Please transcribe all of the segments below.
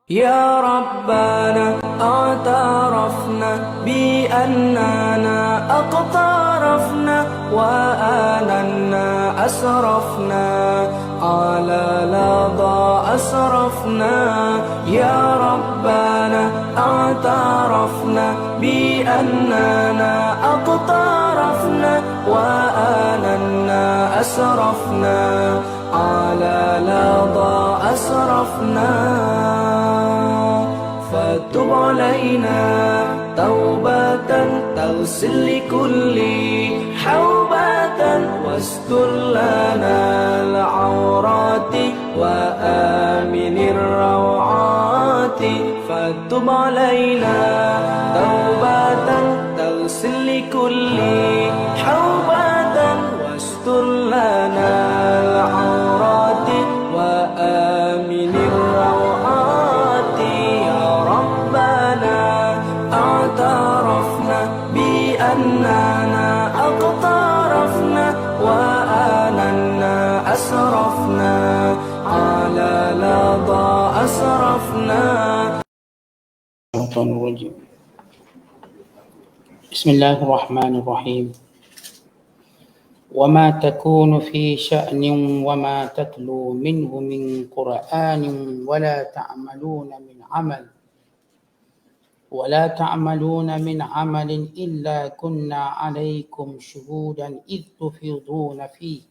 يا ربنا اعترفنا بأننا اقترفنا وآننا أسرفنا على لظى أسرفنا. يا ربنا اعترفنا بأننا اقترفنا وآننا أسرفنا على لظى أسرفنا. فتب علينا توبة تغسل لكل حوبة واستر لنا العورات وآمن الروعات. فتب علينا توبة تغسل لكل حوبة واستر لنا العورات وآمن الروعات. يا ربنا اعترفنا بأننا اقترفنا وآننا أسرفنا على لظى أسرفنا. بسم الله الرحمن الرحيم. وما تكون في شأن وما تتلو منه من قرآن ولا تعملون من عمل إلا كنا عليكم شهودا إذ تفيضون فيه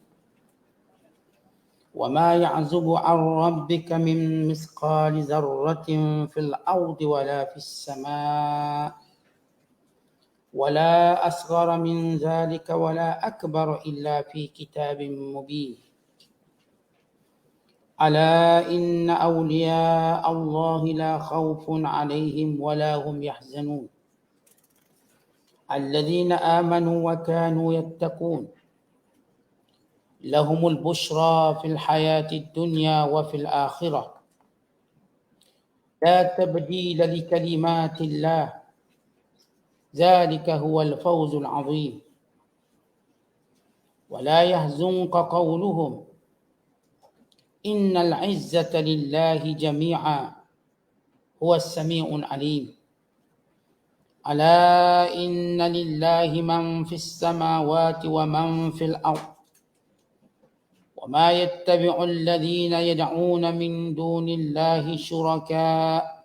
وما يعزب عن ربك من مثقال ذرة في الأرض ولا في السماء ولا أصغر من ذلك ولا أكبر إلا في كتاب مبين. ألا إن أولياء الله لا خوف عليهم ولا هم يحزنون الذين آمنوا وكانوا يتقون لهم البشرى في الحياة الدنيا وفي الآخرة لا تبديل لكلمات الله ذلك هو الفوز العظيم. ولا يحزنك قولهم إن العزة لله جميعا هو السميع العليم. ألا إن لله من في السماوات ومن في الأرض وما يتبع الذين يدعون من دون الله شركاء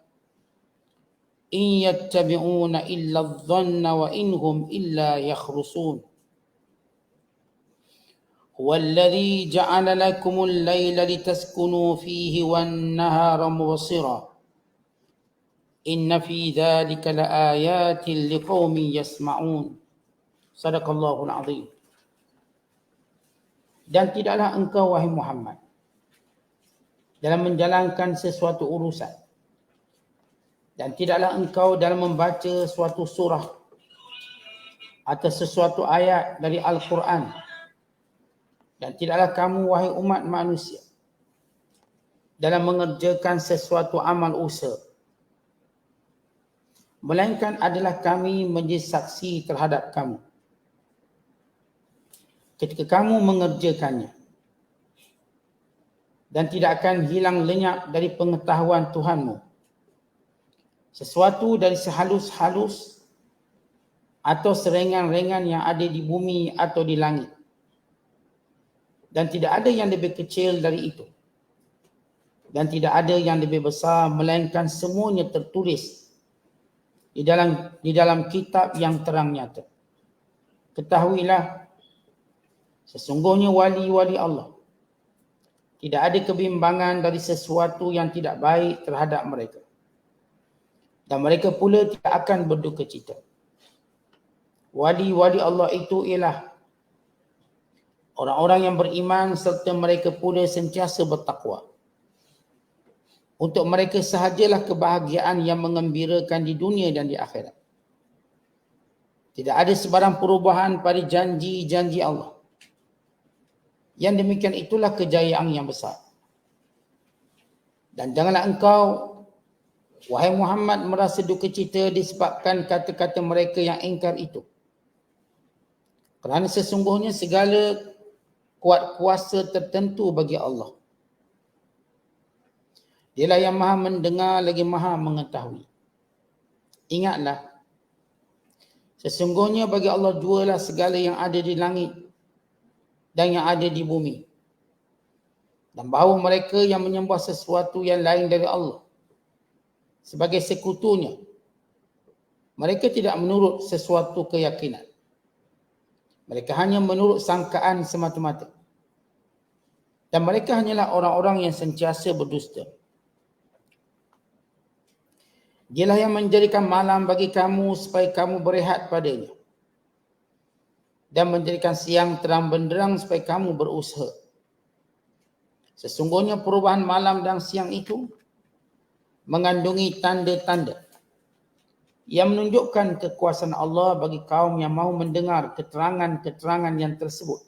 إن يتبعون إلا الظن وإن هم إلا يخرصون. هو الذي جعل لكم الليل لتسكنوا فيه والنهار مبصرا إن في ذلك لآيات لقوم يسمعون. صدق الله العظيم. Dan tidaklah engkau wahai Muhammad dalam menjalankan sesuatu urusan, dan tidaklah engkau dalam membaca suatu surah atau sesuatu ayat dari Al-Quran, dan tidaklah kamu wahai umat manusia dalam mengerjakan sesuatu amal usaha, melainkan adalah kami menjadi saksi terhadap kamu ketika kamu mengerjakannya, dan tidak akan hilang lenyap dari pengetahuan Tuhanmu sesuatu dari sehalus-halus atau serengan-rengan yang ada di bumi atau di langit, dan tidak ada yang lebih kecil dari itu dan tidak ada yang lebih besar, melainkan semuanya tertulis di dalam kitab yang terang nyata. Ketahuilah, sesungguhnya wali-wali Allah tidak ada kebimbangan dari sesuatu yang tidak baik terhadap mereka, dan mereka pula tidak akan berduka cita. Wali-wali Allah itu ialah orang-orang yang beriman serta mereka pula sentiasa bertakwa. Untuk mereka sahajalah kebahagiaan yang mengembirakan di dunia dan di akhirat. Tidak ada sebarang perubahan pada janji-janji Allah. Yang demikian itulah kejayaan yang besar. Dan janganlah engkau wahai Muhammad merasa duka cita disebabkan kata-kata mereka yang ingkar itu. Kerana sesungguhnya segala kuat kuasa tertentu bagi Allah. Dialah yang maha mendengar lagi maha mengetahui. Ingatlah, sesungguhnya bagi Allah jualah segala yang ada di langit dan yang ada di bumi. Dan bahawa mereka yang menyembah sesuatu yang lain dari Allah sebagai sekutunya, mereka tidak menurut sesuatu keyakinan. Mereka hanya menurut sangkaan semata-mata. Dan mereka hanyalah orang-orang yang sentiasa berdusta. Dialah yang menjadikan malam bagi kamu supaya kamu berehat padanya. Dan menjadikan siang terang benderang supaya kamu berusaha. Sesungguhnya perubahan malam dan siang itu mengandungi tanda-tanda yang menunjukkan kekuasaan Allah bagi kaum yang mahu mendengar keterangan-keterangan yang tersebut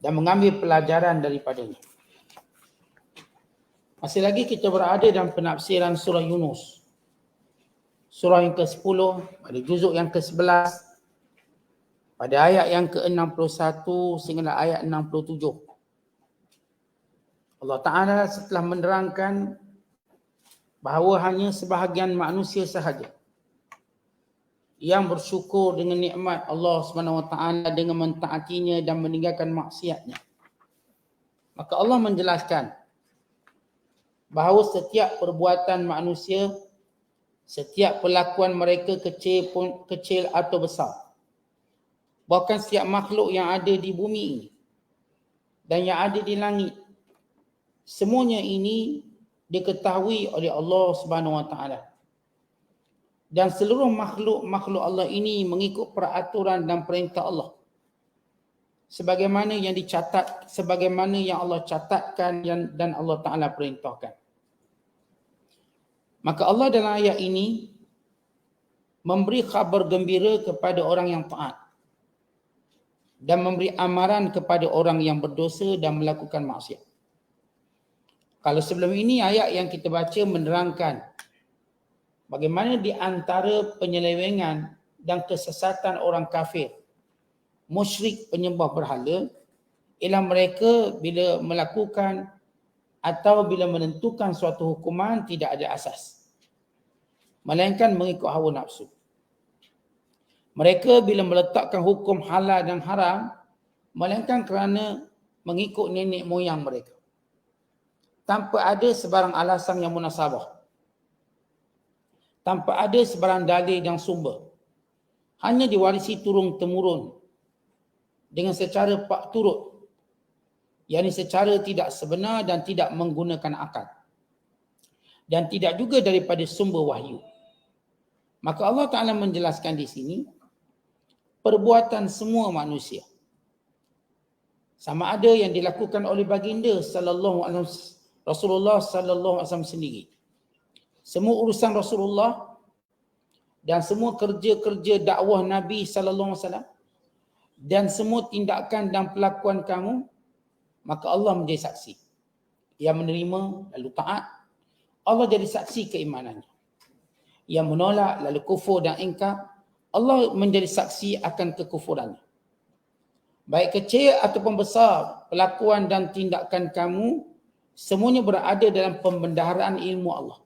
dan mengambil pelajaran daripadanya. Masih lagi kita berada dalam penafsiran surah Yunus. Surah yang ke-10, pada juzuk yang ke-11, pada ayat yang ke-61 sehingga ayat 67. Allah Ta'ala setelah menerangkan bahawa hanya sebahagian manusia sahaja yang bersyukur dengan nikmat Allah SWT dengan mentaatinya dan meninggalkan maksiatnya. Maka Allah menjelaskan bahawa setiap perbuatan manusia, setiap perlakuan mereka kecil atau besar, bahkan setiap makhluk yang ada di bumi ini dan yang ada di langit, semuanya ini diketahui oleh Allah Subhanahu Wa Taala. Dan seluruh makhluk Allah ini mengikut peraturan dan perintah Allah. Sebagaimana yang dicatat, sebagaimana yang Allah catatkan dan Allah Taala perintahkan. Maka Allah dalam ayat ini memberi khabar gembira kepada orang yang taat dan memberi amaran kepada orang yang berdosa dan melakukan maksiat. Kalau sebelum ini ayat yang kita baca menerangkan bagaimana di antara penyelewengan dan kesesatan orang kafir, musyrik penyembah berhala, ialah mereka bila melakukan atau bila menentukan suatu hukuman tidak ada asas, melainkan mengikut hawa nafsu. Mereka bila meletakkan hukum halal dan haram, melainkan kerana mengikut nenek moyang mereka, tanpa ada sebarang alasan yang munasabah, tanpa ada sebarang dalil yang sumber, hanya diwarisi turun-temurun dengan secara pak turut, yakni secara tidak sebenar dan tidak menggunakan akal, dan tidak juga daripada sumber wahyu. Maka Allah Ta'ala menjelaskan di sini perbuatan semua manusia, sama ada yang dilakukan oleh baginda Rasulullah sallallahu alaihi wasallam sendiri, semua urusan Rasulullah dan semua kerja-kerja dakwah Nabi sallallahu alaihi wasallam dan semua tindakan dan pelakuan kamu, maka Allah menjadi saksi. Yang menerima lalu taat, Allah jadi saksi keimanannya. Yang menolak lalu kufur dan ingkar, Allah menjadi saksi akan kekufurannya. Baik kecil ataupun besar pelakuan dan tindakan kamu, semuanya berada dalam pembendaharaan ilmu Allah.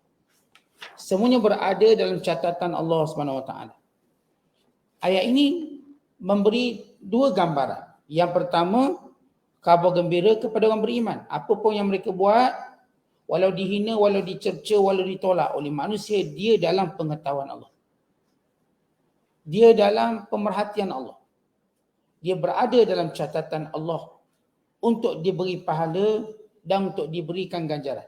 Semuanya berada dalam catatan Allah SWT. Ayat ini memberi dua gambaran. Yang pertama, khabar gembira kepada orang beriman. Apa pun yang mereka buat, walau dihina, walau dicerca, walau ditolak oleh manusia, dia dalam pengetahuan Allah. Dia dalam pemerhatian Allah. Dia berada dalam catatan Allah untuk diberi pahala dan untuk diberikan ganjaran.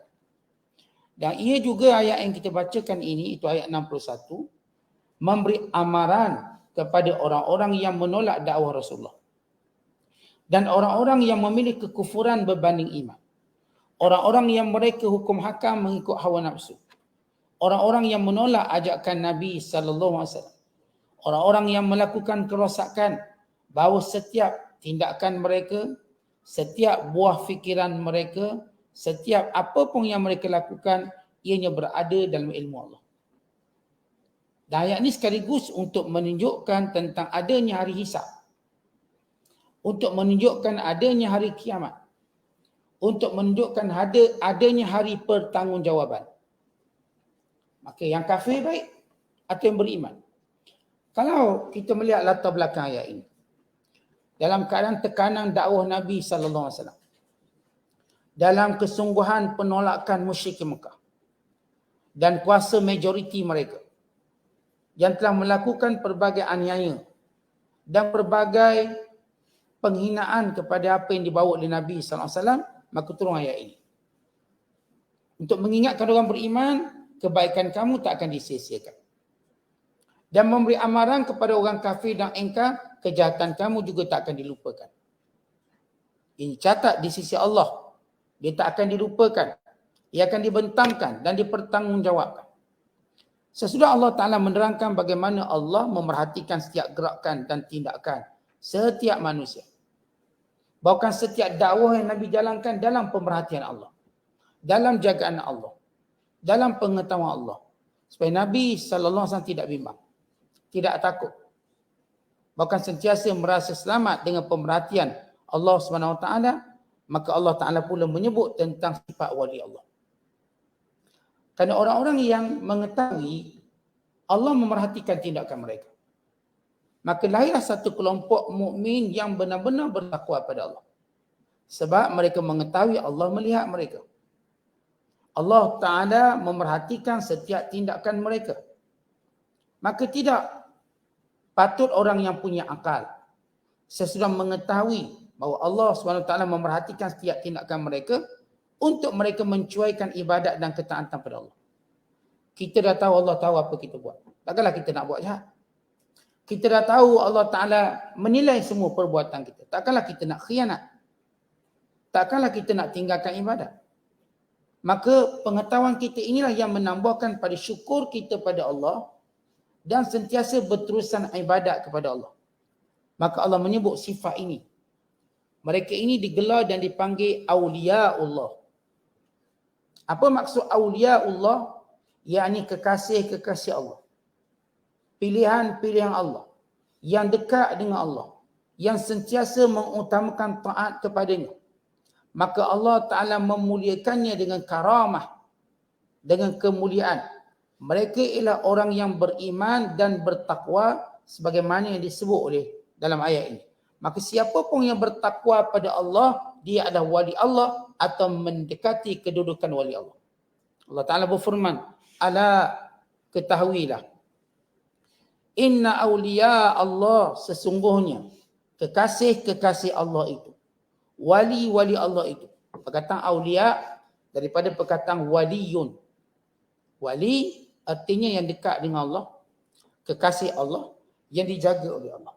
Dan ia juga ayat yang kita bacakan ini, itu ayat 61, memberi amaran kepada orang-orang yang menolak dakwah Rasulullah. Dan orang-orang yang memilih kekufuran berbanding iman. Orang-orang yang mereka hukum hakam mengikut hawa nafsu. Orang-orang yang menolak ajakan Nabi SAW. Orang-orang yang melakukan kerosakan bahawa setiap tindakan mereka, setiap buah fikiran mereka, setiap apa pun yang mereka lakukan, ianya berada dalam ilmu Allah. Dan ayat ini sekaligus untuk menunjukkan tentang adanya hari hisab. Untuk menunjukkan adanya hari kiamat. untuk menunjukkan adanya hari pertanggungjawaban. Maka yang kafir baik atau yang beriman. Kalau kita melihat latar belakang ayat ini, dalam keadaan tekanan dakwah Nabi sallallahu alaihi wasallam, dalam kesungguhan penolakan musyrik Mekah dan kuasa majoriti mereka yang telah melakukan pelbagai aniaya dan pelbagai penghinaan kepada apa yang dibawa oleh Nabi sallallahu alaihi wasallam, maka turun ayat ini untuk mengingatkan orang beriman, kebaikan kamu tak akan disia-siakan, dan memberi amaran kepada orang kafir dan engkar, kejahatan kamu juga tak akan dilupakan. Ini catat di sisi Allah, dia tak akan dilupakan, ia akan dibentangkan dan dipertanggungjawabkan. Sesudah Allah Ta'ala menerangkan bagaimana Allah memerhatikan setiap gerakan dan tindakan setiap manusia. Bahkan setiap dakwah yang Nabi jalankan dalam pemerhatian Allah, dalam jagaan Allah, dalam pengetahuan Allah, supaya Nabi SAW tidak bimbang, tidak takut, bahkan sentiasa merasa selamat dengan pemerhatian Allah SWT. Maka Allah Ta'ala pula menyebut tentang sifat wali Allah. Kerana orang-orang yang mengetahui Allah memerhatikan tindakan mereka, maka lahirlah satu kelompok mukmin yang benar-benar bertakwa pada Allah. Sebab mereka mengetahui Allah melihat mereka. Allah Ta'ala memerhatikan setiap tindakan mereka. Maka tidak patut orang yang punya akal sesudah mengetahui bahawa Allah SWT memerhatikan setiap tindakan mereka untuk mereka mencuaikan ibadat dan ketaatan pada Allah. Kita dah tahu Allah tahu apa kita buat. Takkanlah kita nak buat jahat. Kita dah tahu Allah Ta'ala menilai semua perbuatan kita. Takkanlah kita nak khianat. Takkanlah kita nak tinggalkan ibadat. Maka pengetahuan kita inilah yang menambahkan pada syukur kita pada Allah dan sentiasa berterusan ibadat kepada Allah. Maka Allah menyebut sifat ini. Mereka ini digelar dan dipanggil awliyaullah. Apa maksud awliyaullah? Yakni kekasih-kekasih Allah. Pilihan-pilihan Allah. Yang dekat dengan Allah. Yang sentiasa mengutamakan taat kepadanya. Maka Allah Ta'ala memuliakannya dengan karamah. Dengan kemuliaan. Mereka ialah orang yang beriman dan bertakwa sebagaimana yang disebut oleh dalam ayat ini. Maka siapa pun yang bertakwa pada Allah, dia adalah wali Allah atau mendekati kedudukan wali Allah. Allah Ta'ala berfirman, ala ketahuilah, inna awliya Allah, sesungguhnya kekasih-kekasih Allah itu, wali-wali Allah itu. Perkataan awliya daripada perkataan waliyun. Wali artinya yang dekat dengan Allah, kekasih Allah yang dijaga oleh Allah.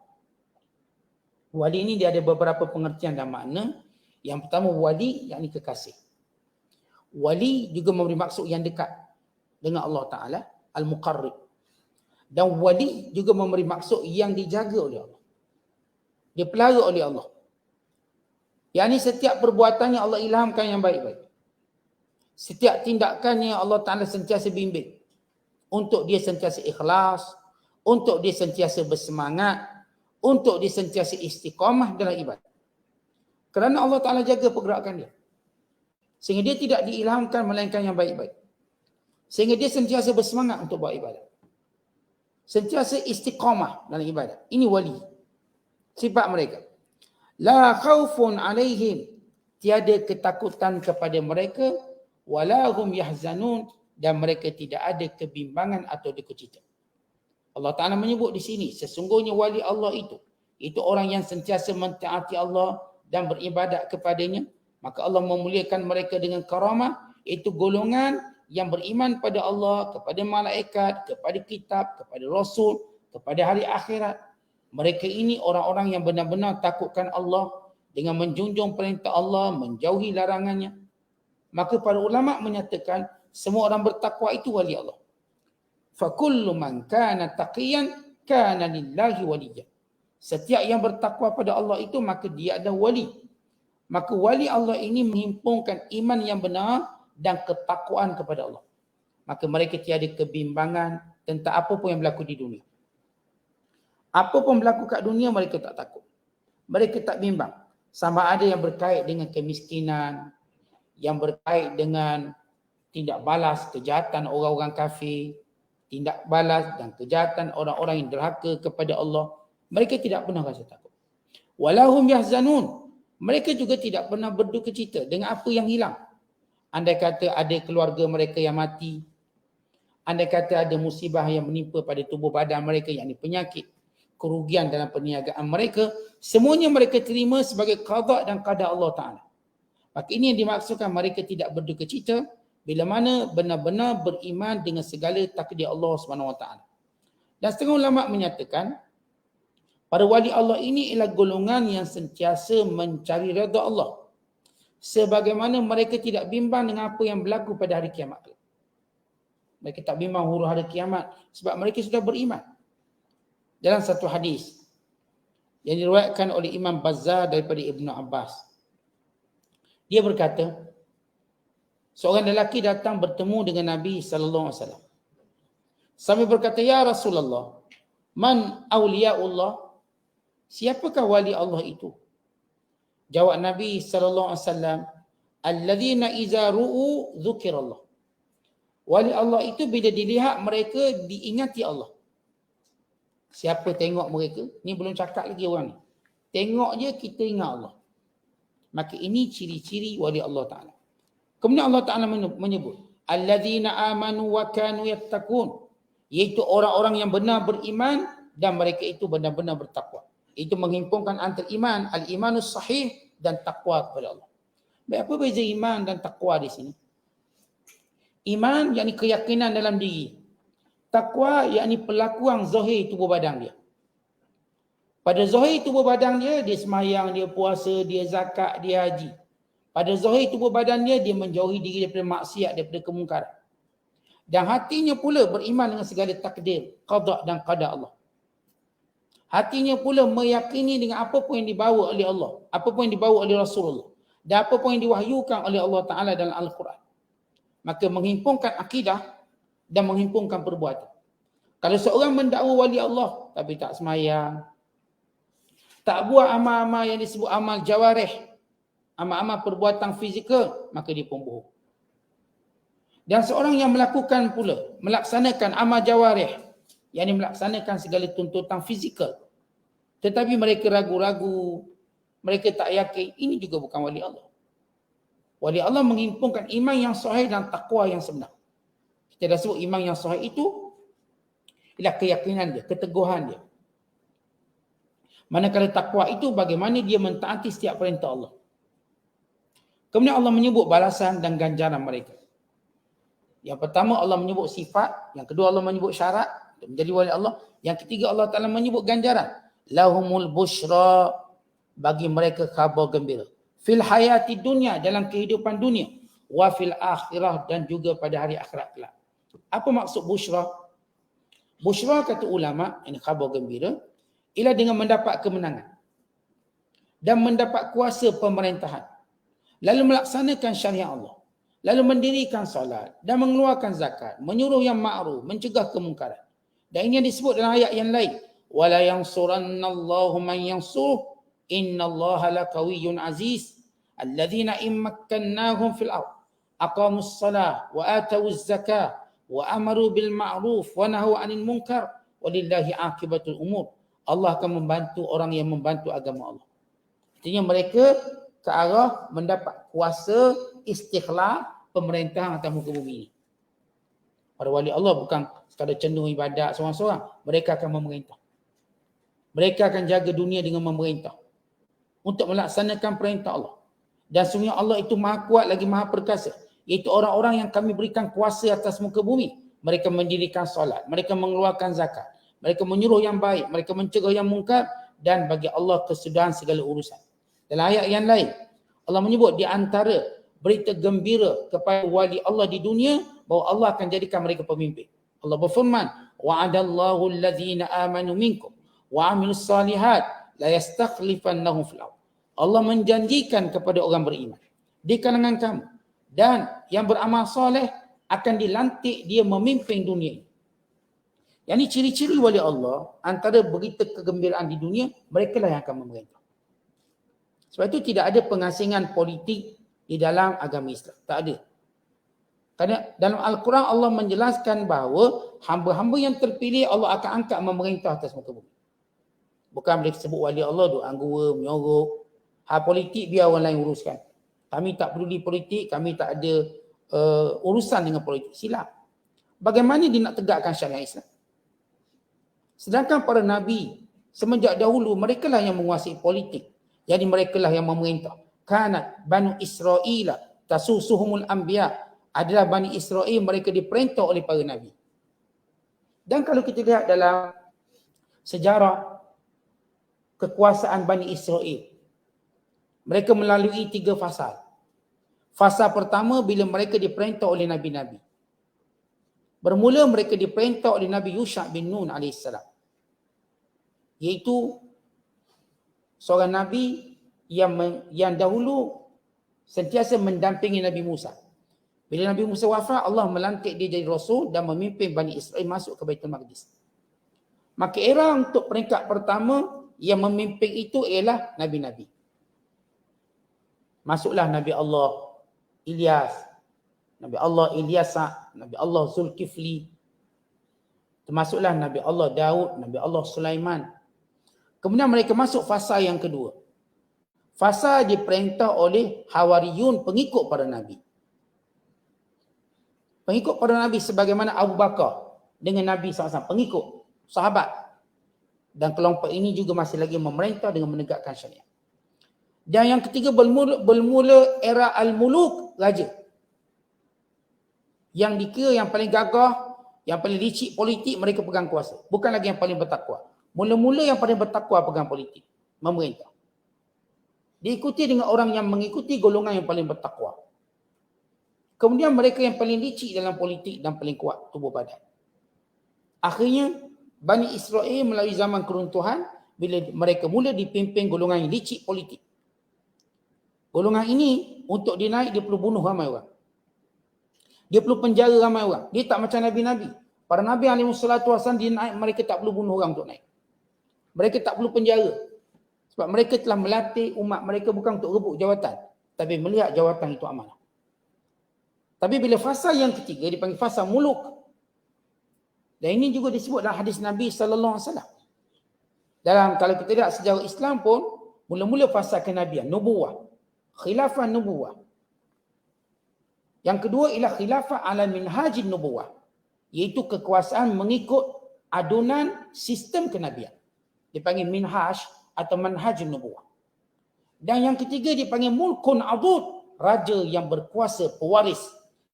Wali ini dia ada beberapa pengertian dan makna. Yang pertama, wali yakni kekasih. Wali juga memberi maksud yang dekat dengan Allah Ta'ala, al-muqarrib. Dan wali juga memberi maksud yang dijaga oleh Allah. Dipelihara oleh Allah. Yakni setiap perbuatannya Allah ilhamkan yang baik-baik. Setiap tindakannya Allah Ta'ala sentiasa bimbing. Untuk dia sentiasa ikhlas. Untuk dia sentiasa bersemangat. Untuk dia sentiasa istiqamah dalam ibadah. Kerana Allah Ta'ala jaga pergerakan dia. Sehingga dia tidak diilhamkan melainkan yang baik-baik. Sehingga dia sentiasa bersemangat untuk buat ibadah. Sentiasa istiqamah dalam ibadah. Ini wali. Sifat mereka. La khawfun alaihim. Tiada ketakutan kepada mereka. Walahum yahzanun. Dan mereka tidak ada kebimbangan atau dukacita. Allah Ta'ala menyebut di sini, sesungguhnya wali Allah itu orang yang sentiasa mentaati Allah dan beribadat kepadanya. Maka Allah memuliakan mereka dengan karamah, itu golongan yang beriman pada Allah, kepada malaikat, kepada kitab, kepada Rasul, kepada hari akhirat. Mereka ini orang-orang yang benar-benar takutkan Allah dengan menjunjung perintah Allah, menjauhi larangannya. Maka para ulama menyatakan semua orang bertakwa itu wali Allah. Fakullu man kana taqiyan kana lillahi waliyyan. Setiap yang bertakwa pada Allah itu maka dia adalah wali. Maka wali Allah ini menghimpunkan iman yang benar dan ketakwaan kepada Allah. Maka mereka tiada kebimbangan tentang apa pun yang berlaku di dunia. Apa pun berlaku kat dunia mereka tak takut. Mereka tak bimbang. Sama ada yang berkait dengan kemiskinan, yang berkait dengan tindak balas kejahatan orang-orang kafir, tindak balas dan kejahatan orang-orang yang derhaka kepada Allah, mereka tidak pernah rasa takut. Walahum yahzanun, mereka juga tidak pernah berduka cita dengan apa yang hilang. Andai kata ada keluarga mereka yang mati, andai kata ada musibah yang menimpa pada tubuh badan mereka, yakni penyakit, kerugian dalam perniagaan mereka, semuanya mereka terima sebagai qada dan qadar Allah Ta'ala. Maka ini yang dimaksudkan mereka tidak berduka cita bila mana benar-benar beriman dengan segala takdir Allah SWT. Dan setengah ulama menyatakan para wali Allah ini ialah golongan yang sentiasa mencari redha Allah, sebagaimana mereka tidak bimbang dengan apa yang berlaku pada hari kiamat. Mereka tak bimbang huru hari kiamat sebab mereka sudah beriman. Dalam satu hadis yang diriwayatkan oleh Imam Bazzar daripada Ibnu Abbas, dia berkata, seorang lelaki datang bertemu dengan Nabi sallallahu alaihi wasallam. Sambil berkata, "Ya Rasulullah, man awliyaullah?" Siapakah wali Allah itu? Jawab Nabi sallallahu alaihi wasallam, "Alladzina idza ru'u dzukirallah." Wali Allah itu bila dilihat mereka diingati Allah. Siapa tengok mereka? Ni belum cakap lagi orang ni. Tengok je kita ingat Allah. Maka ini ciri-ciri wali Allah Ta'ala. Kemudian Allah Ta'ala menyebut, alladzina amanu wa kanu yattaqun, iaitu orang-orang yang benar beriman dan mereka itu benar-benar bertakwa. Itu menghimpunkan antara iman, al-imanus sahih dan takwa kepada Allah. Baik, apa beza iman dan takwa di sini? Iman yakni keyakinan dalam diri. Takwa yakni perlakuan zahir tubuh badan dia. Pada zahir tubuh badan dia, dia semayang, dia puasa, dia zakat, dia haji. Pada zahir tubuh badan dia, dia menjauhi diri daripada maksiat, daripada kemungkaran. Dan hatinya pula beriman dengan segala takdir, qada dan qadar Allah. Hatinya pula meyakini dengan apa pun yang dibawa oleh Allah, apa pun yang dibawa oleh Rasulullah, dan apa pun yang diwahyukan oleh Allah Ta'ala dalam Al-Quran. Maka menghimpunkan akidah dan menghimpunkan perbuatan. Kalau seorang mendakwa wali Allah tapi tak semayang, tak buat amal-amal yang disebut amal jawarih, amal-amal perbuatan fizikal, maka dia pembohong. Dan seorang yang melakukan pula, melaksanakan amal jawarih, yakni melaksanakan segala tuntutan fizikal, tetapi mereka ragu-ragu, mereka tak yakin, ini juga bukan wali Allah. Wali Allah menghimpunkan iman yang sahih dan takwa yang sebenar. Kita dah sebut iman yang sahih itu ialah keyakinan dia, keteguhan dia. Manakala takwa itu bagaimana dia mentaati setiap perintah Allah. Kemudian Allah menyebut balasan dan ganjaran mereka. Yang pertama Allah menyebut sifat, yang kedua Allah menyebut syarat untuk menjadi wali Allah, yang ketiga Allah Ta'ala menyebut ganjaran. Lahumul bushra, bagi mereka khabar gembira. Fil hayati dunia, dalam kehidupan dunia, wa fil akhirah, dan juga pada hari akhirat kelak. Apa maksud bushra? Bushra kata ulama, ini khabar gembira, ialah dengan mendapat kemenangan dan mendapat kuasa pemerintahan, lalu melaksanakan syariat Allah, lalu mendirikan solat dan mengeluarkan zakat, menyuruh yang ma'ruf, mencegah kemungkaran. Dan ini yang disebut dalam ayat yang lain, wala yansurannallahu man yansuruh innallaha laqawiyyun aziz alladzina immakkannahum fil ardh aqamus salah wa atawuz zakah wa amaru bil ma'ruf wa nahaw 'anil munkar walillahi 'aqibatul umur. Allah akan membantu orang yang membantu agama Allah. Artinya mereka ke arah mendapat kuasa istiqlal pemerintahan atas muka bumi ini. Para wali Allah bukan sekadar cenderung ibadat seorang-seorang, mereka akan memerintah. Mereka akan jaga dunia dengan memerintah untuk melaksanakan perintah Allah. Dan sungguh Allah itu maha kuat lagi maha perkasa, iaitu orang-orang yang kami berikan kuasa atas muka bumi. Mereka mendirikan solat, mereka mengeluarkan zakat, mereka menyuruh yang baik, mereka mencegah yang mungkar, dan bagi Allah kesudahan segala urusan. Dalam ayat yang lain Allah menyebut di antara berita gembira kepada wali Allah di dunia bahawa Allah akan jadikan mereka pemimpin. Allah berfirman, wa'adallahu alladhina amanu minkum wa 'amilus salihat la yastakhlifannahum fil ardh. Allah menjanjikan kepada orang beriman di kalangan kamu dan yang beramal soleh akan dilantik dia memimpin dunia ini. Yang ini ciri-ciri wali Allah, antara berita kegembiraan di dunia, mereka lah yang akan memerintah. Sebab itu tidak ada pengasingan politik di dalam agama Islam. Tak ada. Kerana dalam Al-Quran Allah menjelaskan bahawa hamba-hamba yang terpilih Allah akan angkat memerintah atas muka bumi. Bukan mereka sebut wali Allah duk anggura, menyorok. Hal politik biar orang lain uruskan. Kami tak peduli politik, kami tak ada urusan dengan politik. Silap. Bagaimana dia nak tegakkan syariat Islam? Sedangkan para Nabi semenjak dahulu mereka lah yang menguasai politik. Jadi mereka lah yang memerintah. Kanat Banu Israel tasusuhumul anbiya. Adalah Bani Israel, mereka diperintah oleh para Nabi. Dan kalau kita lihat dalam sejarah kekuasaan Bani Israel, mereka melalui 3 fasa. Fasa pertama bila mereka diperintah oleh Nabi-Nabi. Bermula mereka diperintah oleh Nabi Yusha bin Nun AS. Iaitu seorang Nabi yang dahulu sentiasa mendampingi Nabi Musa. Bila Nabi Musa wafat, Allah melantik dia jadi Rasul dan memimpin Bani Israel masuk ke Baitul Maqdis. Maka era untuk peringkat pertama yang memimpin itu ialah Nabi-Nabi. Masuklah Nabi Allah Ilyas, Nabi Allah Ilyasa, Nabi Allah Zulkifli. Termasuklah Nabi Allah Daud, Nabi Allah Sulaiman. Kemudian mereka masuk fasa yang kedua. Fasa diperintah oleh Hawariyun, pengikut para Nabi. Pengikut para Nabi sebagaimana Abu Bakar dengan Nabi SAW. Pengikut, sahabat. Dan kelompok ini juga masih lagi memerintah dengan menegakkan syariat. Dan yang ketiga bermula era Al-Muluk, raja. Yang dikira yang paling gagah, yang paling licik politik, mereka pegang kuasa. Bukan lagi yang paling bertakwa. Mula-mula yang paling bertakwa pegang politik, memerintah. Diikuti dengan orang yang mengikuti golongan yang paling bertakwa. Kemudian mereka yang paling licik dalam politik dan paling kuat tubuh badan. Akhirnya Bani Israel melalui zaman keruntuhan bila mereka mula dipimpin golongan yang licik politik. Golongan ini untuk dinaik dia perlu bunuh ramai orang. Dia perlu penjara ramai orang. Dia tak macam Nabi-Nabi. Para Nabi SAW dia naik, mereka tak perlu bunuh orang untuk naik. Mereka tak perlu penjara. Sebab mereka telah melatih umat mereka bukan untuk rebut jawatan, tapi melihat jawatan itu amanah. Tapi bila fasa yang ketiga dipanggil fasa muluk. Dan ini juga disebut dalam hadis Nabi SAW. Dalam kalau kita lihat sejarah Islam pun, mula-mula fasa kenabian, nubuwah. Khilafah nubuwah. Yang kedua ialah khilafah ala minhajin nubuwah. Iaitu kekuasaan mengikut adunan sistem kenabian. Dipanggil minhaj atau manhajin nubuwah. Dan yang ketiga dipanggil mulkun adud. Raja yang berkuasa, pewaris.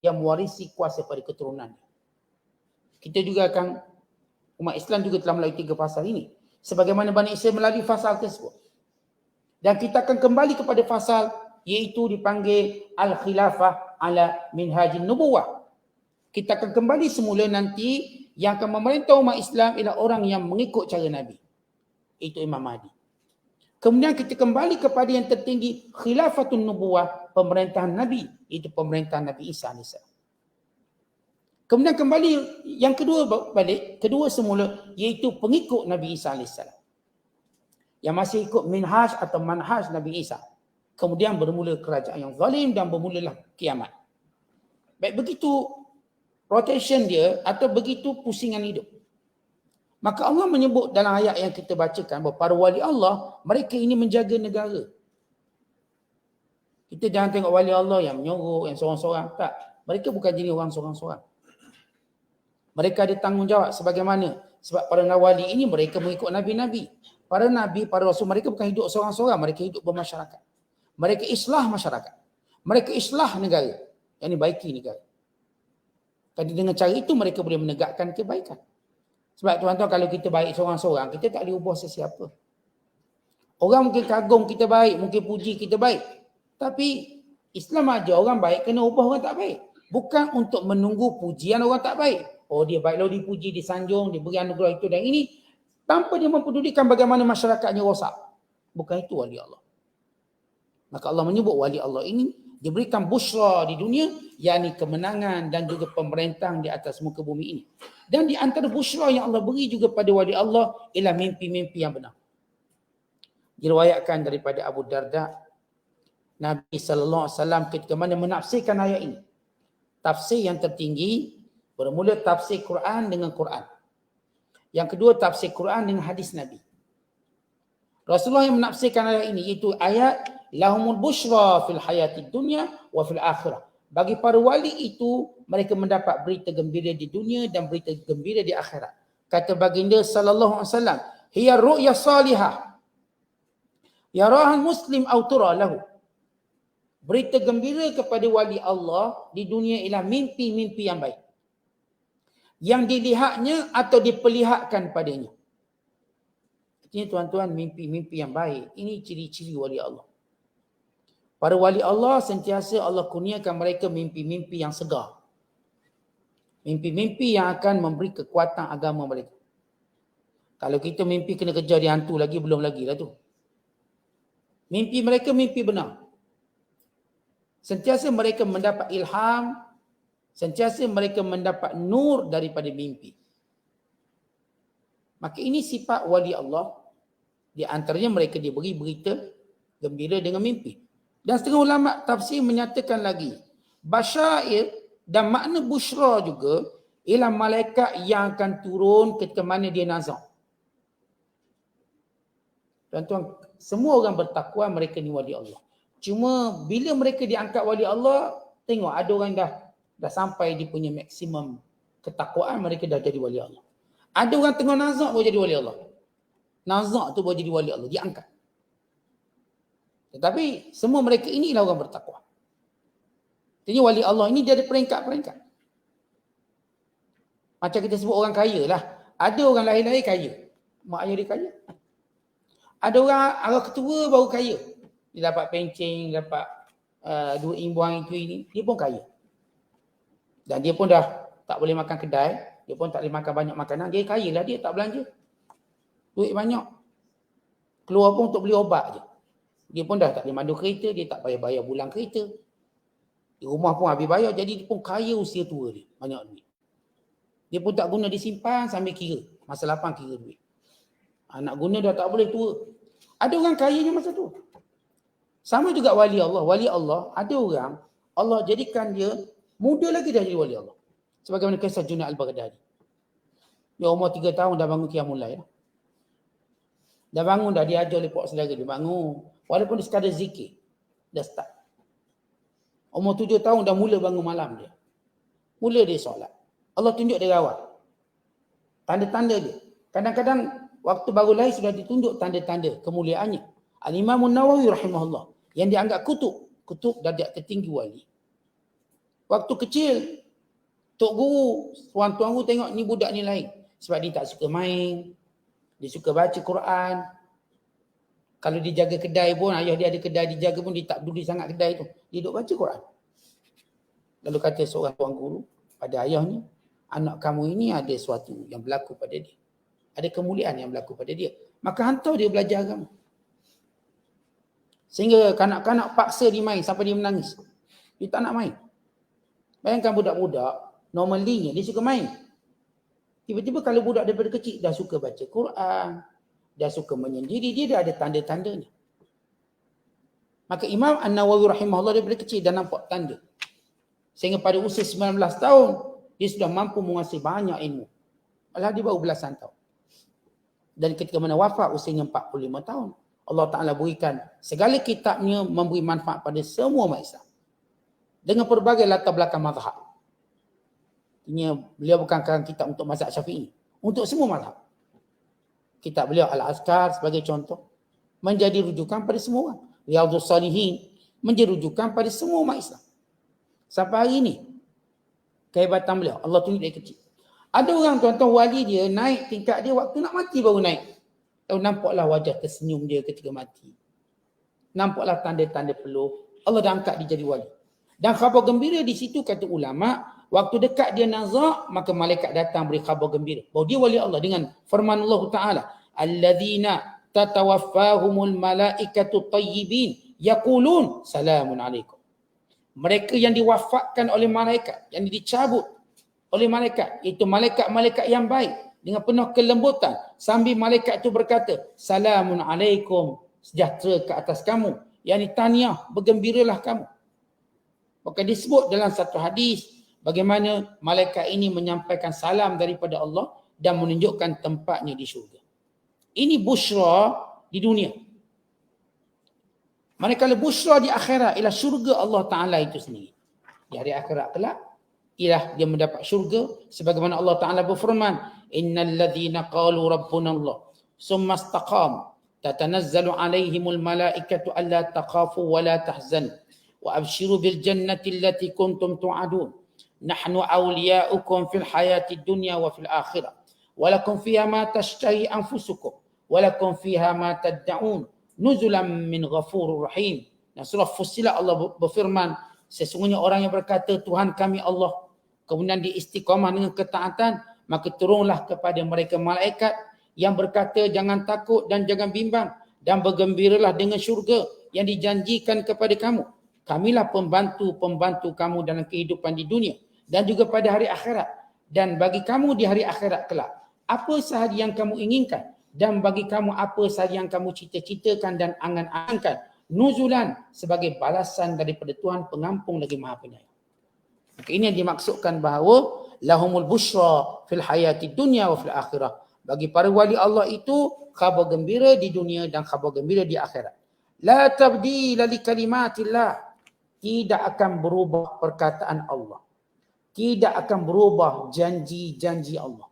Yang mewarisi kuasa pada keturunan. Kita juga akan, umat Islam juga telah melalui 3 fasa ini. Sebagaimana Bani Israel melalui fasa tersebut. Dan kita akan kembali kepada fasa iaitu dipanggil Al-Khilafah ala Minhajin Nubuwah. Kita akan kembali semula nanti yang akan memerintah umat Islam ialah orang yang mengikut cara Nabi. Itu Imam Mahdi. Kemudian kita kembali kepada yang tertinggi Khilafatun Nubuwah, pemerintahan Nabi, itu pemerintahan Nabi Isa AS. Kemudian kembali yang kedua balik, kedua semula iaitu pengikut Nabi Isa AS. Yang masih ikut minhaj atau manhaj Nabi Isa. Kemudian bermula kerajaan yang zalim dan bermulalah kiamat. Baik, begitu rotation dia atau begitu pusingan hidup. Maka Allah menyebut dalam ayat yang kita bacakan bahawa para wali Allah, mereka ini menjaga negara. Kita jangan tengok wali Allah yang menyorok, yang seorang-seorang. Tak. Mereka bukan jenis orang seorang-seorang. Mereka ada tanggungjawab sebagaimana. Sebab para wali ini mereka mengikut Nabi-Nabi. Para Nabi, para Rasul, mereka bukan hidup seorang-seorang. Mereka hidup bermasyarakat. Mereka islah masyarakat. Mereka islah negara. Yang ini baiki negara. Jadi dengan cara itu mereka boleh menegakkan kebaikan. Sebab tuan-tuan kalau kita baik seorang-seorang, kita tak boleh ubah sesiapa. Orang mungkin kagum kita baik, mungkin puji kita baik. Tapi Islam aja orang baik kena ubah orang tak baik. Bukan untuk menunggu pujian orang tak baik. Oh dia baik lalu dipuji, disanjung, diberi anugerah itu dan ini. Tanpa dia mempedulikan bagaimana masyarakatnya rosak. Bukan itu wali Allah. Maka Allah menyebut wali Allah ini diberikan busyra di dunia, yakni kemenangan dan juga pemerintahan di atas muka bumi ini. Dan di antara busyra yang Allah beri juga pada wali Allah ialah mimpi-mimpi yang benar. Diriwayatkan daripada Abu Darda, Nabi sallallahu alaihi wasallam ketika mana menafsirkan ayat ini. Tafsir yang tertinggi bermula tafsir Quran dengan Quran. Yang kedua tafsir Quran dengan hadis Nabi. Rasulullah yang menafsirkan ayat ini iaitu ayat lahumul busyra fil hayatid dunya wa fil akhirah. Bagi para wali itu mereka mendapat berita gembira di dunia dan berita gembira di akhirat. Kata baginda sallallahu alaihi wasallam, hiya ru'ya salihah yarahal muslim aw tura lahu. Berita gembira kepada wali Allah di dunia ialah mimpi-mimpi yang baik, yang dilihatnya atau diperlihatkan padanya. Artinya tuan-tuan, mimpi-mimpi yang baik ini ciri-ciri wali Allah. Para wali Allah sentiasa Allah kurniakan mereka mimpi-mimpi yang segar. Mimpi-mimpi yang akan memberi kekuatan agama mereka. Kalau kita mimpi kena kejar di hantu lagi, belum lagi lah tu. Mimpi mereka mimpi benar. Sentiasa mereka mendapat ilham, sentiasa mereka mendapat nur daripada mimpi. Maka ini sifat wali Allah. Di antaranya mereka diberi berita gembira dengan mimpi. Dan setengah ulama tafsir menyatakan lagi, basyair dan makna busyra juga ialah malaikat yang akan turun ketika mana dia nazak. Tuan-tuan, semua orang bertakwa mereka ni wali Allah. Cuma bila mereka diangkat wali Allah, tengok ada orang dah sampai dia punya maksimum ketakwaan, mereka dah jadi wali Allah. Ada orang tengah nazak baru jadi wali Allah. Nazak tu baru jadi wali Allah, diangkat. Tetapi semua mereka inilah orang bertakwa. Jadi wali Allah ini dia ada peringkat-peringkat. Macam kita sebut orang kaya lah. Ada orang lahir-lahir kaya. Mak ayah dia kaya. Ada orang arah ketua baru kaya. Dia dapat pencing, dapat duit imbuan itu ini. Dia pun kaya. Dan dia pun dah tak boleh makan kedai. Dia pun tak boleh makan banyak makanan. Dia kaya lah, dia tak belanja. Duit banyak. Keluar pun untuk beli obat je. Dia pun dah tak boleh mandu kereta. Dia tak payah bayar bulan kereta. Di rumah pun habis bayar. Jadi dia pun kaya usia tua dia. Banyak duit. Dia pun tak guna disimpan sambil kira. Masa lapang kira duit. Nak guna dah tak boleh tua. Ada orang kayanya masa tu. Sama juga wali Allah. Wali Allah, ada orang Allah jadikan dia muda lagi dah jadi wali Allah. Sebagaimana kisah Junaid Al-Baghdadi. Dia umur 3 tahun dah bangun qiyamul lail. Dah bangun dah, dia ajar oleh pak saudara dia bangun. Walaupun dia sekadar zikir. Dah start. Umur 7 tahun dah mula bangun malam dia. Mula dia solat. Allah tunjuk dia awal. Tanda-tanda dia. Kadang-kadang waktu baru lahir sudah ditunjuk tanda-tanda kemuliaannya. Al-Imam Nawawi rahimahullah. Yang dianggap kutub. Kutub darjat tertinggi wali. Waktu kecil, tok guru, tuan-tuan guru tengok ni budak ni lain. Sebab dia tak suka main. Dia suka baca Quran. Kalau dia jaga kedai pun, ayah dia ada kedai dijaga pun, dia tak peduli sangat kedai tu. Dia duduk baca Quran. Lalu kata seorang tuan guru pada ayahnya, anak kamu ini ada sesuatu yang berlaku pada dia. Ada kemuliaan yang berlaku pada dia. Maka hantar dia belajar agama. Sehingga kanak-kanak paksa dia main sampai dia menangis. Dia tak nak main. Bayangkan budak-budak, normally dia suka main. Tiba-tiba kalau budak daripada kecil dah suka baca Quran, dah suka menyendiri, dia dah ada tanda-tandanya. Maka Imam An-Nawawi rahimahullah daripada kecil dah nampak tanda. Sehingga pada usia 19 tahun, dia sudah mampu menguasai banyak ilmu. Malah dia baru belasan tahun. Dan ketika mana wafat usianya 45 tahun, Allah Ta'ala berikan segala kitabnya memberi manfaat pada semua umat Islam. Dengan pelbagai latar belakang mazhab. Artinya beliau bukan kitab untuk mazhab Syafi'i. Untuk semua mazhab. Kitab beliau Al-Azkar sebagai contoh. Menjadi rujukan pada semua orang. Riyadhus Salihin menjadi rujukan pada semua umat Islam. Sampai hari ini. Kehebatan beliau. Allah tunjuk dari kecil. Ada orang tuan-tuan wali dia naik tingkat dia waktu nak mati baru naik. Lalu nampaklah wajah tersenyum dia ketika mati. Nampaklah tanda-tanda peluh. Allah dah angkat dia jadi wali. Dan khabar gembira di situ kata ulama, waktu dekat dia nazak, maka malaikat datang beri khabar gembira. Bahawa dia wali Allah dengan firman Allah Ta'ala. Alladzina tatawaffahumul malaikatu tayyibin yaqulun salamun alaikum. Mereka yang diwafatkan oleh malaikat, yang dicabut oleh malaikat, iaitu malaikat-malaikat yang baik dengan penuh kelembutan, sambil malaikat itu berkata, salamun alaikum, sejahtera ke atas kamu. Yani tahniah, bergembiralah kamu. Bahkan disebut dalam satu hadis bagaimana malaikat ini menyampaikan salam daripada Allah dan menunjukkan tempatnya di syurga. Ini busyra di dunia. Manakala busyra di akhirat ialah syurga Allah Ta'ala itu sendiri. Di hari akhirat kelak, ialah dia mendapat syurga sebagaimana Allah Ta'ala berfirman, innal ladzina qalu rabbuna Allah summa istaqamu tatanazzalu alaihimul malaikatu alla takhafu wa la tahzanu wa abshiru bil jannati allati kuntum tu'adun nahnu awliya'ukum fil hayati dunya wa fil akhirah wa lakum fiha ma tashtahi anfusukum wa lakum fiha ma tad'un nuzulan min ghafurur rahim. Nah, surah Fussilat Allah berfirman, sesungguhnya orang yang berkata Tuhan kami Allah, kemudian diistiqamah dengan ketaatan, maka turunlah kepada mereka malaikat yang berkata jangan takut dan jangan bimbang dan bergembiralah dengan syurga yang dijanjikan kepada kamu. Kamilah pembantu-pembantu kamu dalam kehidupan di dunia dan juga pada hari akhirat. Dan bagi kamu di hari akhirat kelak, apa sahaja yang kamu inginkan dan bagi kamu apa sahaja yang kamu cita-citakan dan angan-angankan, nuzulan sebagai balasan daripada Tuhan pengampun lagi Maha Penyayang. Maka ini yang dimaksudkan bahawa lahumul busyra fil hayati dunya wa fil akhirah. Bagi para wali Allah itu khabar gembira di dunia dan khabar gembira di akhirat. La tabdila li kalimatillah. Tidak akan berubah perkataan Allah. Tidak akan berubah janji-janji Allah.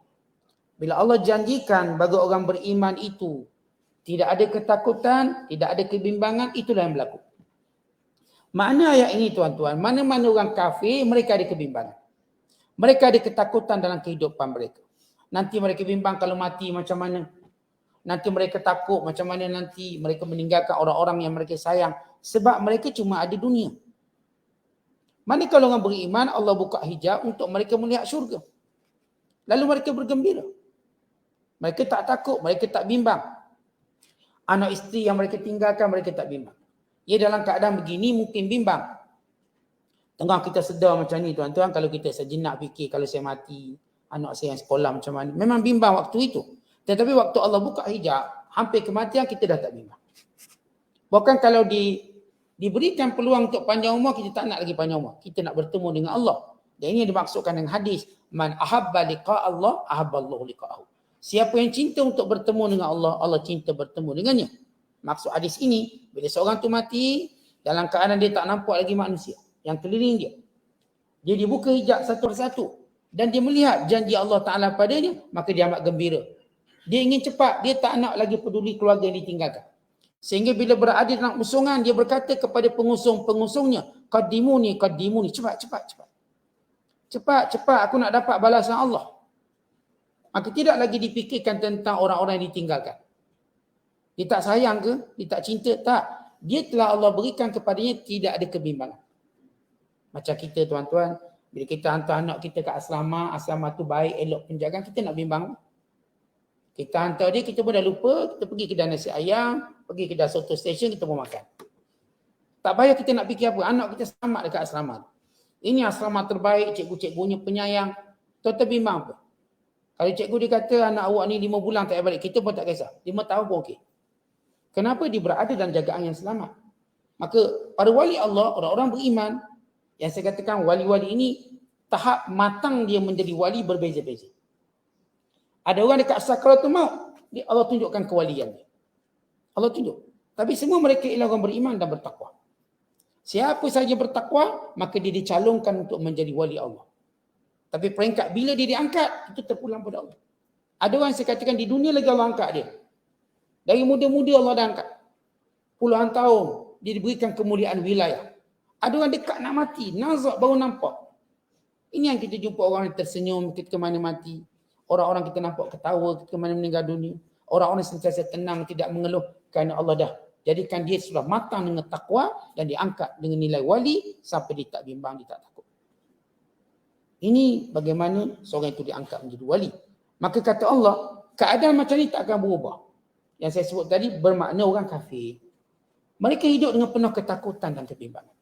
Bila Allah janjikan bagi orang beriman itu tidak ada ketakutan, tidak ada kebimbangan, itulah yang berlaku. Makna ayat ini tuan-tuan, mana-mana orang kafir mereka ada kebimbangan. Mereka ada ketakutan dalam kehidupan mereka. Nanti mereka bimbang kalau mati macam mana. Nanti mereka takut macam mana nanti mereka meninggalkan orang-orang yang mereka sayang. Sebab mereka cuma ada dunia. Mana kalau orang beriman, Allah buka hijab untuk mereka melihat syurga. Lalu mereka bergembira. Mereka tak takut, mereka tak bimbang. Anak isteri yang mereka tinggalkan, mereka tak bimbang. Ya dalam keadaan begini mungkin bimbang. Tengah kita sedar macam ni tuan-tuan, kalau kita sejenak fikir kalau saya mati, anak saya yang sekolah macam mana. Memang bimbang waktu itu. Tetapi waktu Allah buka hijab, hampir kematian kita dah tak bimbang. Bahkan kalau diberikan peluang untuk panjang umur, kita tak nak lagi panjang umur. Kita nak bertemu dengan Allah. Dan ini yang dimaksudkan dengan hadis, man ahabba liqa Allah, ahabba Allah liqa'ahu. Siapa yang cinta untuk bertemu dengan Allah, Allah cinta bertemu dengannya. Maksud hadis ini, bila seorang tu mati, dalam keadaan dia tak nampak lagi manusia yang keliling dia. Dia dibuka hijab satu persatu. Dan dia melihat janji Allah Ta'ala padanya, maka dia amat gembira. Dia ingin cepat, dia tak nak lagi peduli keluarga yang ditinggalkan. Sehingga bila berada dalam usungan, dia berkata kepada pengusung-pengusungnya, qaddimuni, cepat. Cepat, aku nak dapat balasan Allah. Maka tidak lagi dipikirkan tentang orang-orang yang ditinggalkan. Dia tak sayang ke? Dia tak cinta? Tak. Dia telah Allah berikan kepadanya tidak ada kebimbangan. Macam kita tuan-tuan, bila kita hantar anak kita ke asrama tu baik, elok penjagaan, kita nak bimbang. Kita hantar dia, kita pun dah lupa, kita pergi kedai nasi ayam, pergi kedai soto station, kita pun makan. Tak payah kita nak fikir apa, anak kita selamat dekat asrama. Ini asrama terbaik, cikgu-cikgunya penyayang. Tuan-tuan bimbang apa? Kalau cikgu dia kata anak awak ni 5 bulan tak balik, kita pun tak kisah. 5 tahun pun okey. Kenapa dia berada dalam jagaan yang selamat? Maka para wali Allah, orang-orang beriman, yang saya katakan wali-wali ini, tahap matang dia menjadi wali berbeza-beza. Ada orang dekat sakaratul maut, Allah tunjukkan kewalian dia. Allah tunjuk. Tapi semua mereka ialah orang beriman dan bertakwa. Siapa sahaja bertakwa, maka dia dicalonkan untuk menjadi wali Allah. Tapi peringkat bila dia diangkat, itu terpulang pada Allah. Ada orang yang saya katakan di dunia lagi Allah angkat dia. Dari muda-muda Allah dah angkat. Puluhan tahun, dia diberikan kemuliaan wilayah. Ada orang dekat nak mati, nazak baru nampak. Ini yang kita jumpa orang yang tersenyum ketika mana mati. Orang-orang kita nampak ketawa ketika mana meninggal dunia. Orang-orang sentiasa tenang, tidak mengeluh kerana Allah dah jadikan dia sudah matang dengan takwa dan diangkat dengan nilai wali sampai dia tak bimbang, dia tak takut. Ini bagaimana seorang itu diangkat menjadi wali. Maka kata Allah, keadaan macam ni tak akan berubah. Yang saya sebut tadi bermakna orang kafir. Mereka hidup dengan penuh ketakutan dan kebimbangan.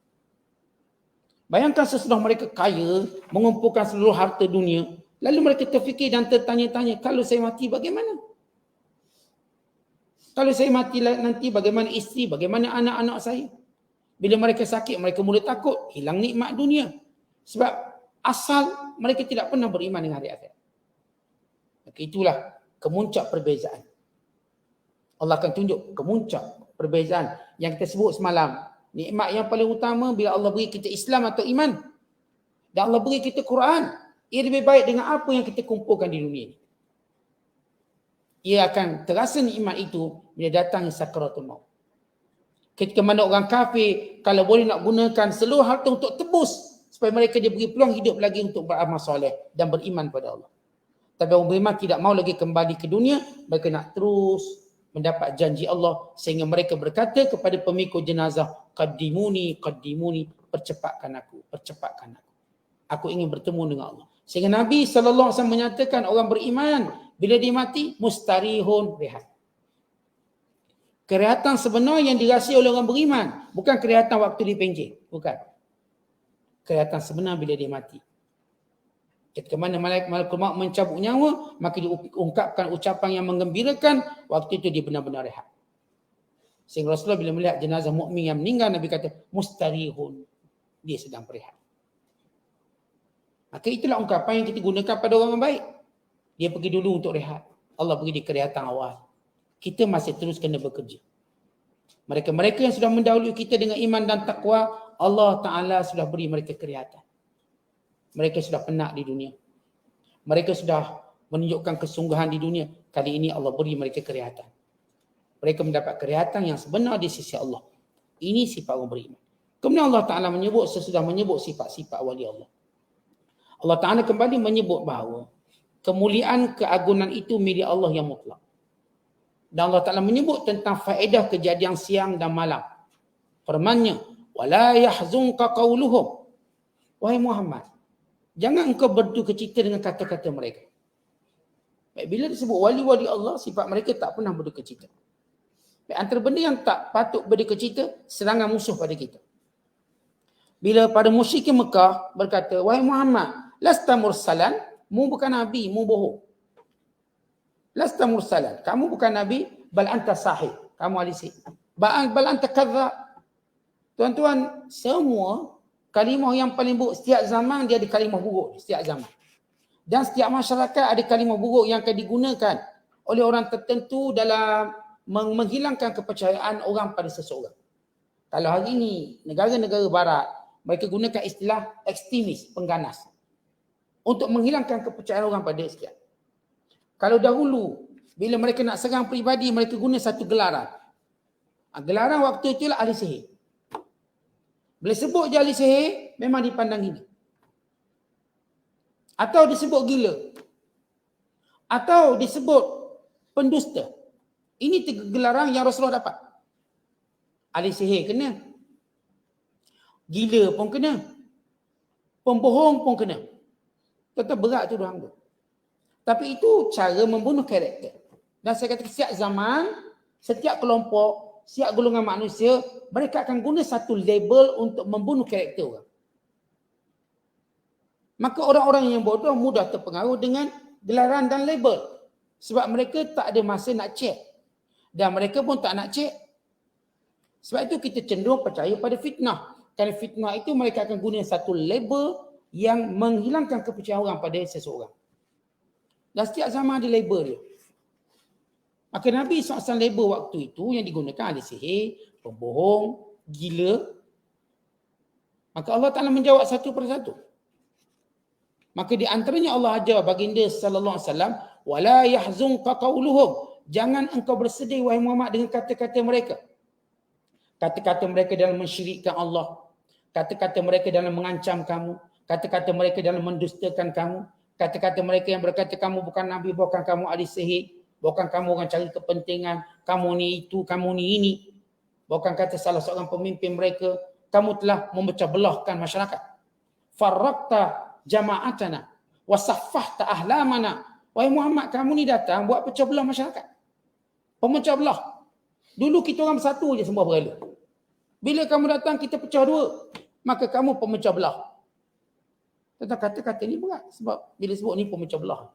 Bayangkan sesudah mereka kaya, mengumpulkan seluruh harta dunia, lalu mereka terfikir dan tertanya-tanya, kalau saya mati bagaimana? Kalau saya mati nanti bagaimana isteri, bagaimana anak-anak saya? Bila mereka sakit, mereka mula takut, hilang nikmat dunia. Sebab asal mereka tidak pernah beriman dengan hari akhirat. Maka itulah kemuncak perbezaan. Allah akan tunjuk kemuncak perbezaan yang kita sebut semalam. Nikmat yang paling utama bila Allah beri kita Islam atau iman. Dan Allah beri kita Quran. Ia lebih baik dengan apa yang kita kumpulkan di dunia ini. Ia akan terasa nikmat itu bila datang sakaratul maut. Ketika mana orang kafir, kalau boleh nak gunakan seluruh harta untuk tebus, supaya mereka diberi peluang hidup lagi untuk beramal soleh dan beriman pada Allah. Tapi orang beriman tidak mahu lagi kembali ke dunia, mereka nak terus mendapat janji Allah, sehingga mereka berkata kepada pemikul jenazah, qaddimuni, qaddimuni, percepatkan aku, percepatkan aku. Aku ingin bertemu dengan Allah. Sehingga Nabi SAW menyatakan orang beriman, bila dia mati, mustarihun, rehat. Kerehatan sebenar yang dirahsiai oleh orang beriman, bukan kerehatan waktu di penjing, bukan. Kerehatan sebenar bila dia mati. Ketika mana malaikat maut mencabut nyawa, maka diungkapkan ucapan yang menggembirakan, waktu itu dia benar-benar rehat. Sehingga Rasulullah bila melihat jenazah mukmin yang meninggal, Nabi kata, mustarihun, dia sedang berehat. Maka itulah ungkapan yang kita gunakan pada orang yang baik. Dia pergi dulu untuk rehat. Allah beri dia kerehatan awal. Kita masih terus kena bekerja. Mereka-mereka yang sudah mendahului kita dengan iman dan takwa, Allah Ta'ala sudah beri mereka kerehatan. Mereka sudah penat di dunia. Mereka sudah menunjukkan kesungguhan di dunia. Kali ini Allah beri mereka kerehatan. Mereka mendapat kerehatan yang sebenar di sisi Allah. Ini sifat orang beriman. Kemudian Allah Ta'ala menyebut, sesudah menyebut sifat-sifat wali Allah. Allah Ta'ala kembali menyebut bahawa kemuliaan, keagungan itu milik Allah yang mutlak. Dan Allah Ta'ala menyebut tentang faedah kejadian siang dan malam. Firman-Nya, وَلَا يَحْزُنْكَ قَوْلُهُمْ. Wahai Muhammad, jangan engkau berduka cita dengan kata-kata mereka. Baik, bila disebut wali-wali Allah, sifat mereka tak pernah berduka cita. Baik, antara benda yang tak patut berduka cita, serangan musuh pada kita. Bila pada musyrikin Mekah berkata, wahai Muhammad, lasta mursalan, mu bukan nabi, mu bohong. Lasta mursalan, kamu bukan nabi, bal anta sahih, kamu ahli sihir. Bal anta kadzdzab. Tuan-tuan, semua kalimah yang paling buruk setiap zaman, dia ada kalimah buruk setiap zaman. Dan setiap masyarakat ada kalimah buruk yang akan digunakan oleh orang tertentu dalam menghilangkan kepercayaan orang pada seseorang. Kalau hari ini negara-negara barat, mereka gunakan istilah ekstremis, pengganas, untuk menghilangkan kepercayaan orang pada sekian. Kalau dahulu, bila mereka nak serang peribadi, mereka guna satu gelaran. Gelaran waktu itulah ahli sihir. Bila sebut je ahli sihir, memang dipandang gila. Atau disebut gila. Atau disebut pendusta. Ini tiga gelaran yang Rasulullah dapat. Ahli sihir kena. Gila pun kena. Pembohong pun kena. Tetap berat tu orang tu. Tapi itu cara membunuh karakter. Dan saya kata setiap zaman, setiap kelompok, setiap golongan manusia, mereka akan guna satu label untuk membunuh karakter orang. Maka orang-orang yang bodoh mudah terpengaruh dengan gelaran dan label. Sebab mereka tak ada masa nak cek. Dan mereka pun tak nak cek. Sebab itu kita cenderung percaya pada fitnah. Kerana fitnah itu mereka akan guna satu label yang menghilangkan kepercayaan orang pada seseorang. Dan setiap zaman ada label dia. Maka Nabi SAW label waktu itu yang digunakan ahli sihir, pembohong, gila. Maka Allah Ta'ala menjawab satu persatu. Maka di antaranya Allah ajar baginda sallallahu alaihi wasallam, wala yahzunka qauluhum. Jangan engkau bersedih wahai Muhammad dengan kata-kata mereka. Kata-kata mereka dalam mensyirikkan Allah. Kata-kata mereka dalam mengancam kamu. Kata-kata mereka dalam mendustakan kamu. Kata-kata mereka yang berkata kamu bukan nabi, bukan kamu ahli sihir, bukan kamu orang cari kepentingan, kamu ni itu, kamu ni ini. Bukan kata salah seorang pemimpin mereka, kamu telah memecah belahkan masyarakat. Farraqta jama'atana wasaffahta ahlamana. Wahai Muhammad, kamu ni datang buat pecah belah masyarakat. Pemecah belah. Dulu kita orang bersatu je semua berela. Bila kamu datang kita pecah dua, maka kamu pemecah belah. Tentang kata-kata ni berat sebab bila sebut ni pemecah belah.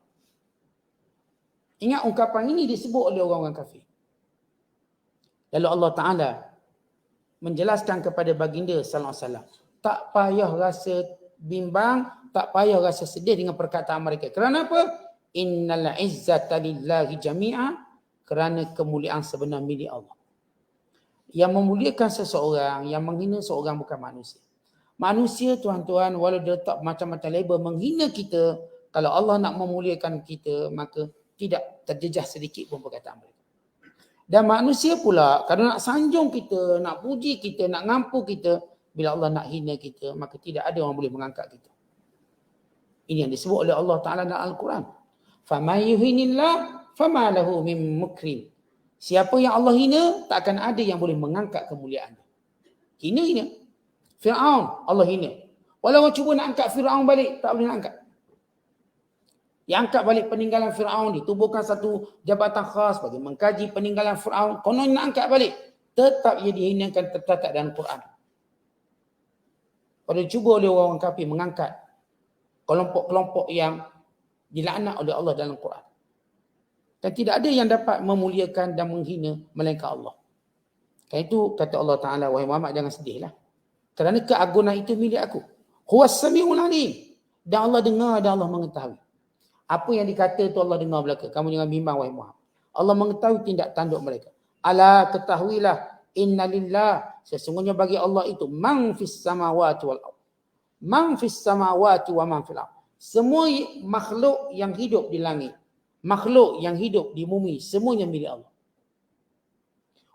Ingat ungkapan ini disebut oleh orang-orang kafir. Lalu Allah Ta'ala menjelaskan kepada baginda sallallahu alaihi wasallam, tak payah rasa bimbang, tak payah rasa sedih dengan perkataan mereka. Kerana apa? Innal izzata lillahi jami'a, kerana kemuliaan sebenar milik Allah. Yang memuliakan seseorang, yang menghina seorang bukan manusia. Manusia tuan-tuan, walau dia letak macam-macam label menghina kita, kalau Allah nak memuliakan kita, maka tidak terjejah sedikit pun perkataan mereka. Dan manusia pula, kalau nak sanjung kita, nak puji kita, nak ngampu kita, bila Allah nak hina kita, maka tidak ada orang boleh mengangkat kita. Ini yang disebut oleh Allah Ta'ala dalam Al-Quran. فَمَنْ يُهِنِ اللَّهِ فَمَا لَهُ مِنْ مُكْرِمٍ. Siapa yang Allah hina, tak akan ada yang boleh mengangkat kemuliaan. Hina. Fir'aun, Allah hina. Walau orang cuba nak angkat Fir'aun balik, tak boleh nak angkat. Dia angkat balik peninggalan Fir'aun, ditubuhkan satu jabatan khas bagi mengkaji peninggalan Fir'aun. Konon nak angkat balik, tetap ia dihinakan tercatat dalam Quran. Kalau cuba oleh orang kafir mengangkat kelompok-kelompok yang dilaknat oleh Allah dalam Quran. Dan tidak ada yang dapat memuliakan dan menghina melainkan Allah. Karena itu kata Allah Ta'ala, wahai Muhammad jangan sedihlah. Kerana keagungan itu milik aku. Huwas sami'ul alim. Dan Allah dengar dan Allah mengetahui. Apa yang dikata itu Allah dengar belaka. Kamu jangan bimbang wahai Muhammad. Allah mengetahui tindak tanduk mereka. Ala ketahuilah, innalillah, sesungguhnya bagi Allah itu man fis samawati wal ardh. Man fis samawati wa man fil ardh. Semua makhluk yang hidup di langit, makhluk yang hidup di bumi, semuanya milik Allah.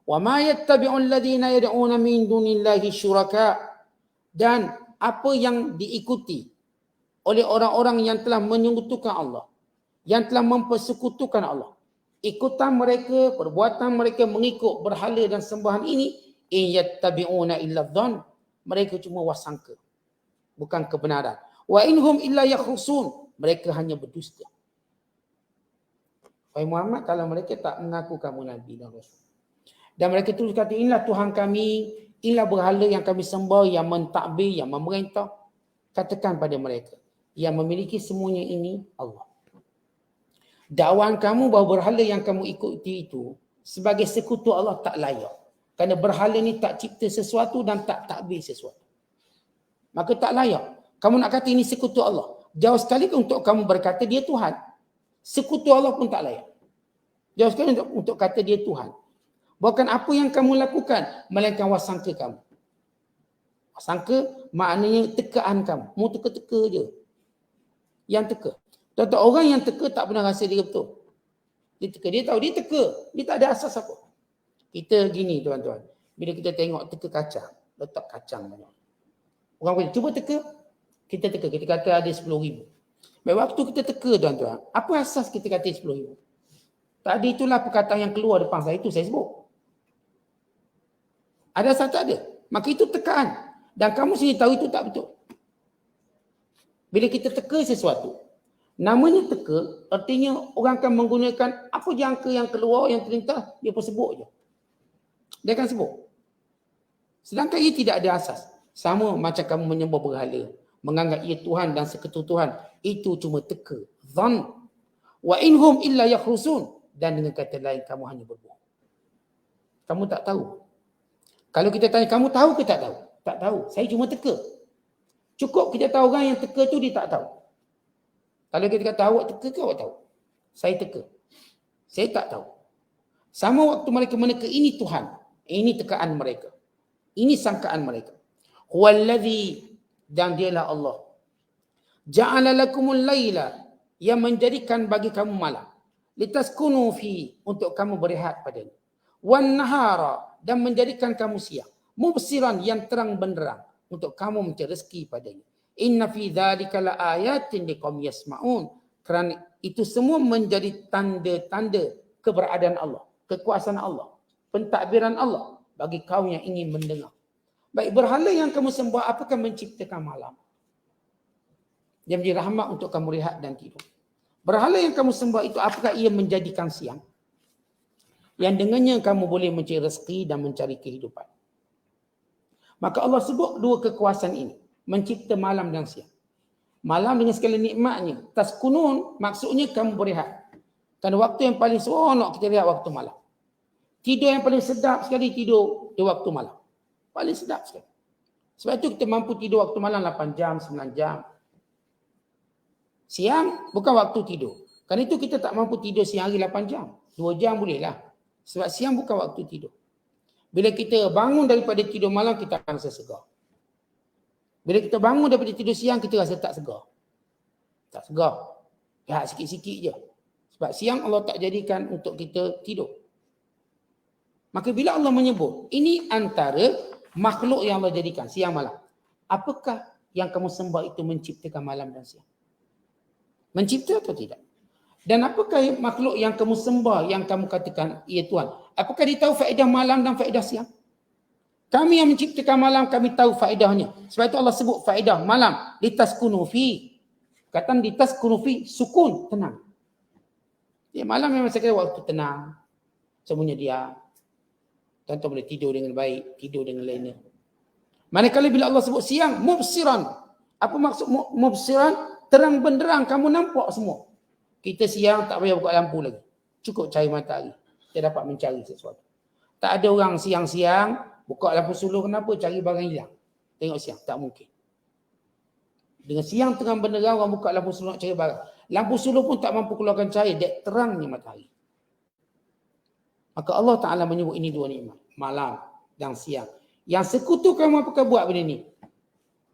Wa ma yattabi'ul ladina yad'una min dunillahi syuraka. Dan apa yang diikuti oleh orang-orang yang telah menyekutukan Allah, yang telah mempersekutukan Allah. Ikutan mereka, perbuatan mereka mengikut berhala dan sembahan ini, in yattabi'una illa dhann, mereka cuma wasangka, bukan kebenaran. Wa inhum illa yakhrusun, mereka hanya berdusta. Wahai Muhammad, kalau mereka tak mengaku kamu Nabi dan Rasul, dan mereka terus kata, inilah Tuhan kami, inilah berhala yang kami sembah, yang mentadbir, yang memerintah, katakan pada mereka, yang memiliki semuanya ini Allah. Dakwaan kamu bahawa berhala yang kamu ikuti itu sebagai sekutu Allah tak layak. Kerana berhala ni tak cipta sesuatu dan tak takbir sesuatu. Maka tak layak. Kamu nak kata ini sekutu Allah. Jauh sekali untuk kamu berkata dia Tuhan. Sekutu Allah pun tak layak. Jauh sekali untuk kata dia Tuhan. Bukan apa yang kamu lakukan, melainkan wasangka kamu. Wasangka maknanya tekaan kamu. Mu teka-teka je. Yang teka. Tuan-tuan, orang yang teka tak pernah rasa dia betul. Dia teka. Dia tahu dia teka. Dia tak ada asas apa. Kita gini tuan-tuan. Bila kita tengok teka kacang. Letak kacang banyak. Orang boleh cuba teka. Kita teka. Kita kata ada 10,000. Baik, waktu kita teka tuan-tuan. Apa asas kita kata 10,000? Tadi itulah perkataan yang keluar depan saya. Itu saya sebut. Ada asas tak ada. Maka itu tekaan. Dan kamu sendiri tahu itu tak betul. Bila kita teka sesuatu. Namanya teka, artinya orang akan menggunakan apa jangka yang keluar, yang terlintas, dia pun sebut je. Dia akan sebut. Sedangkan ia tidak ada asas. Sama macam kamu menyembah berhala, menganggap ia Tuhan dan sekutu Tuhan. Itu cuma teka. Dhann. Wa inhum illa yakhrusun. Dan dengan kata lain, kamu hanya berbohong. Kamu tak tahu. Kalau kita tanya, kamu tahu ke tak tahu? Tak tahu. Saya cuma teka. Cukup kita tahu orang yang teka tu dia tak tahu. Kalau kita kata awak teka ke awak tahu? Saya teka. Saya tak tahu. Sama waktu mereka meneka, ini Tuhan. Ini tekaan mereka. Ini sangkaan mereka. Huwallazi, dan dialah Allah. Ja'ala lakumul laila, yang menjadikan bagi kamu malam. Litaskunu fi, untuk kamu berehat padanya. Wan nahara, dan menjadikan kamu siang. Mubsiran, yang terang benderang, untuk kamu mencari rezeki padanya. Inna fi dzalika laayatin liqaumin yasmaun. Kerana itu semua menjadi tanda-tanda keberadaan Allah, kekuasaan Allah, pentadbiran Allah bagi kaum yang ingin mendengar. Baik, berhala yang kamu sembah apakah menciptakan malam? Dia menjadi rahmat untuk kamu rehat dan tidur. Berhala yang kamu sembah itu apakah ia menjadikan siang? Yang dengannya kamu boleh mencari rezeki dan mencari kehidupan. Maka Allah sebut dua kekuasaan ini. Mencipta malam dan siang. Malam dengan segala nikmatnya. Taskunun maksudnya kamu berehat. Kerana waktu yang paling seronok kita rehat waktu malam. Tidur yang paling sedap sekali tidur di waktu malam. Paling sedap sekali. Sebab itu kita mampu tidur waktu malam 8 jam, 9 jam. Siang bukan waktu tidur. Kerana itu kita tak mampu tidur siang hari 8 jam. 2 jam bolehlah. Sebab siang bukan waktu tidur. Bila kita bangun daripada tidur malam, kita akan rasa segar. Bila kita bangun daripada tidur siang, kita rasa tak segar. Tak segar. Ya, sikit-sikit je. Sebab siang Allah tak jadikan untuk kita tidur. Maka bila Allah menyebut, ini antara makhluk yang Allah jadikan, siang malam. Apakah yang kamu sembah itu menciptakan malam dan siang? Mencipta atau tidak? Dan apakah makhluk yang kamu sembah, yang kamu katakan, ya Tuhan, apakah dia tahu faedah malam dan faedah siang? Kami yang menciptakan malam, kami tahu faedahnya. Sebab itu Allah sebut faedah malam. Litaskunu fi. Kata litaskunu fi, sukun, tenang. Ya, malam memang saya kata waktu tenang. Semuanya diam. Tuan-tuan boleh tidur dengan baik, tidur dengan lainnya. Manakala bila Allah sebut siang, mubsiran. Apa maksud mubsiran? Terang benderang, kamu nampak semua. Kita siang tak payah buka lampu lagi. Cukup cahaya matahari. Kita dapat mencari sesuatu. Tak ada orang siang-siang buka lampu suluh, kenapa? Cari barang hilang. Tengok siang, tak mungkin. Dengan siang terang benderang, orang buka lampu suluh nak cari barang. Lampu suluh pun tak mampu keluarkan cahaya, dek terangnya matahari. Maka Allah Ta'ala menyebut ini dua nikmat. Malam dan siang. Yang sekutu kamu apakah buat benda ni?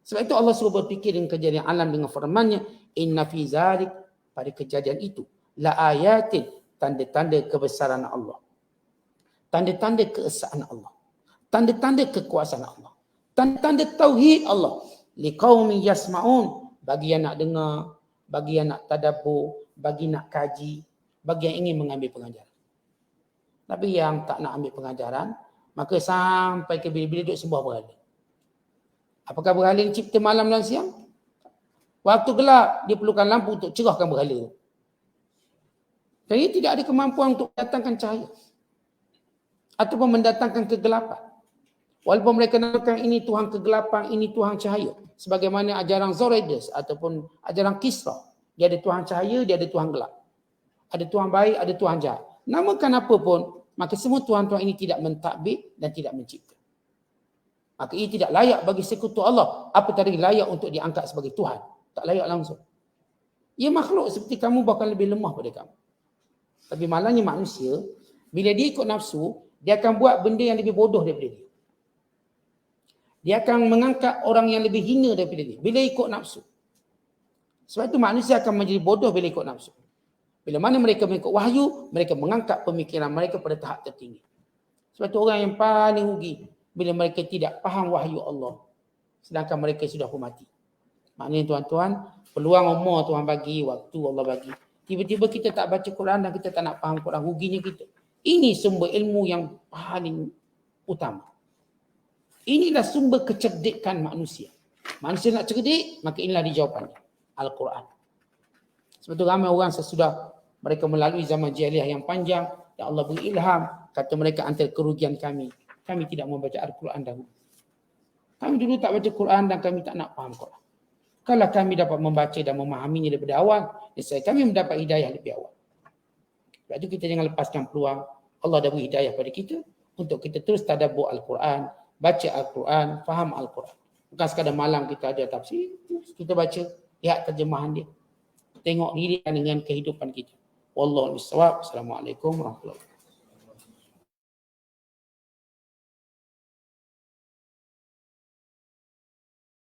Sebab itu Allah suruh berfikir dengan kejadian alam dengan firman-Nya, inna fi zalik, pada kejadian itu, la ayatin, tanda-tanda kebesaran Allah. Tanda-tanda keesaan Allah. Tanda-tanda kekuasaan Allah. Tanda-tanda tauhid Allah. Liqaumin yasma'un, bagi yang nak dengar, bagi yang nak tadabbur, bagi nak kaji, bagi yang ingin mengambil pengajaran. Tapi yang tak nak ambil pengajaran, maka sampai ke bila-bila duduk sembah berhala. Apakah berhala yang cipta malam dan siang? Waktu gelap, dia perlukan lampu untuk cerahkan berhala. Jadi tidak ada kemampuan untuk mendatangkan cahaya. Ataupun mendatangkan kegelapan. Walaupun mereka namakan ini Tuhan kegelapan, ini Tuhan cahaya. Sebagaimana ajaran Zoroaster ataupun ajaran Kisra. Dia ada Tuhan cahaya, dia ada Tuhan gelap. Ada Tuhan baik, ada Tuhan jahat. Namakan apa pun, maka semua Tuhan-Tuhan ini tidak mentadbir dan tidak mencipta. Maka ia tidak layak bagi sekutu Allah. Apa tadi layak untuk diangkat sebagai Tuhan? Tak layak langsung. Ia makhluk seperti kamu, bahkan lebih lemah pada kamu. Tapi malangnya manusia, bila dia ikut nafsu, dia akan buat benda yang lebih bodoh daripada dia. Dia akan mengangkat orang yang lebih hina daripada dia. Bila ikut nafsu. Sebab itu manusia akan menjadi bodoh bila ikut nafsu. Bila mana mereka mengikut wahyu, mereka mengangkat pemikiran mereka pada tahap tertinggi. Sebab itu orang yang paling rugi bila mereka tidak faham wahyu Allah. Sedangkan mereka sudah pun mati. Maknanya tuan-tuan, peluang umur Tuhan bagi, waktu Allah bagi. Tiba-tiba kita tak baca Quran dan kita tak nak faham Quran, ruginya kita. Ini sumber ilmu yang paling utama. Inilah sumber kecerdikan manusia. Manusia nak cerdik, maka inilah jawapannya. Al-Quran. Sebab itu ramai orang sesudah mereka melalui zaman jahiliah yang panjang, dan Allah beri ilham, kata mereka antara kerugian kami tidak membaca Al-Quran dahulu. Kami dulu tak baca Quran dan kami tak nak faham Quran. Kalau kami dapat membaca dan memahaminya daripada awal, nescaya kami mendapat hidayah lebih awal. Sebab itu kita jangan lepaskan peluang. Allah dah beri hidayah pada kita untuk kita terus tadabbur Al-Quran, baca Al-Quran, faham Al-Quran. Bukan sekadar malam kita ada tafsir, kita baca, lihat terjemahan dia. Tengok diri dengan kehidupan kita. Wallahu a'lam bishawab. Assalamualaikum warahmatullahi wabarakatuh.